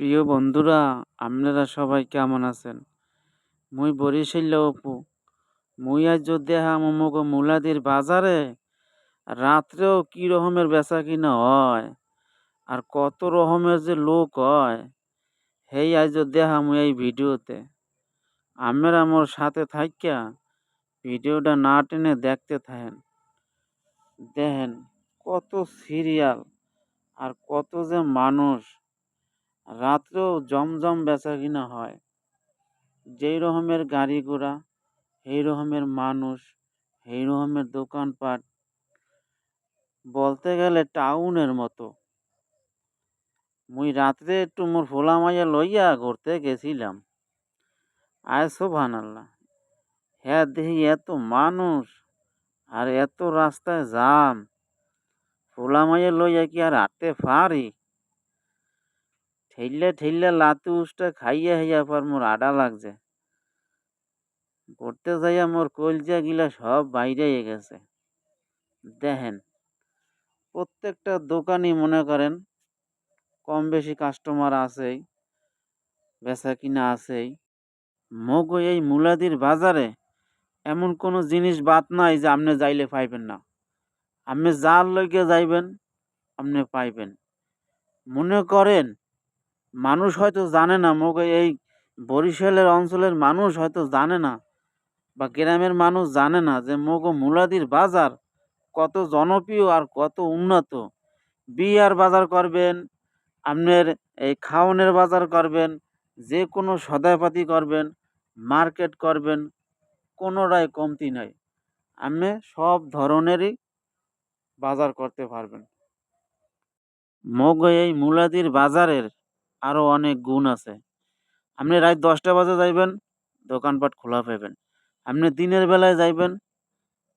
প্রিয় বন্ধুরা, আপনারা সবাই কেমন আছেন? মুই বরিশাইল অপু। মুই আজ দেহাম মগো মুলাদির বাজারে রাত্রেও কি রকমের বেচা কিনা হয় আর কত রকমের যে লোক হয় হেই আজ দেহাম এই ভিডিওতে। আপনারা মোর সাথে থাইক্যা ভিডিওটা না টেনে দেখতে থাকেন। দেখেন কত সিরিয়াল আর কত যে মানুষ, রাত্রেও জমজম বেচা কিনা হয়। যেই রকমের গাড়ি ঘোড়া, সেই রকমের মানুষ, সেই রকমের দোকানপাট, বলতে গেলে টাউনের মতো। মুই রাত্রে একটু মোর ভোলা মাইয়া লইয়া ঘুরতে গেছিলাম। আয় সুবহানাল্লাহ, হ্যাঁ দেখি এত মানুষ আর এত রাস্তায় জাম। ভোলা মাইয়া লইয়া কি আর হাঁটতে পারি? ঠেললে ঠেললে লাতু উষ্টা খাইয়া হইয়া পর মোর আডা লাগছে। ঘুরতে যাইয়া মোর কলজা গিলা সব বাইরে গেছে। দেখেন প্রত্যেকটা দোকানই মনে করেন কম বেশি কাস্টমার আছেই, বেচা কিনা আছেই। মগো এই মুলাদির বাজারে এমন কোনো জিনিস বাদ নাই যে আপনি যাইলে পাইবেন না। আপনি যার লইগে যাইবেন আপনি পাইবেন। মনে করেন মানুষ হয়তো জানে না, মগো এই বরিশালের অঞ্চলের মানুষ হয়তো জানে না বা গ্রামের মানুষ জানে না যে মগো মুলাদির বাজার কত জনপ্রিয় আর কত উন্নত। বিয়ার বাজার করবেন, আপনার এই খাওনের বাজার করবেন, যে কোনো সদাইপাতি করবেন, মার্কেট করবেন, কোনোটাই কমতি নাই। আপনি সব ধরনেরই বাজার করতে পারবেন। মগো এই মুলাদির বাজারের আরও অনেক গুণ আছে। আপনি রাত 10টা বাজে যাইবেন, দোকানপাট খোলা পাইবেন। আপনি দিনের বেলায় যাইবেন,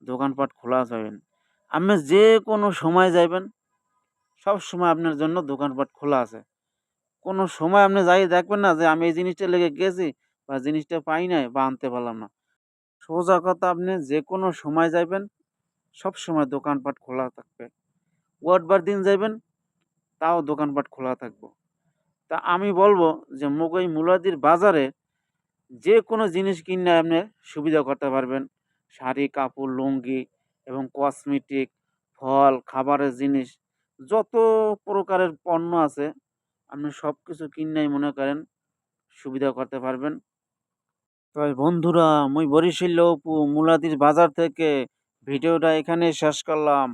দোকানপাট খোলা পাইবেন। আপনি যে কোনো সময় যাইবেন, সব সময় আপনার জন্য দোকানপাট খোলা আছে। কোনো সময় আপনি যাই দেখবেন না যে আমি এই জিনিসটা লেগে গেছি বা জিনিসটা পাই নাই বা আনতে পারলাম না। সোজা কথা, আপনি যে কোনো সময় যাইবেন, সব সময় দোকানপাট খোলা থাকবে। ওয়াটবার দিন যাইবেন, তাও দোকানপাট খোলা থাকবে। তা আমি বলবো যে মগো এই মুলাদির বাজারে যে কোনো জিনিস কিনে আপনি সুবিধা করতে পারবেন। শাড়ি, কাপড়, লুঙ্গি এবং কসমেটিক, ফল, খাবারের জিনিস, যত প্রকারের পণ্য আছে আপনি সব কিছু কিনাই মনে করেন সুবিধা করতে পারবেন। তাই বন্ধুরা, মুই বরিশাল অপু মুলাদির বাজার থেকে ভিডিওটা এখানেই শেষ করলাম।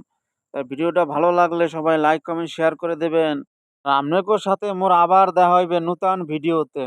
তাই ভিডিওটা ভালো লাগলে সবাই লাইক, কমেন্ট, শেয়ার করে দেবেন। আর আপনাদের সাথে মোর আবার দেখা হইবে নতুন ভিডিওতে।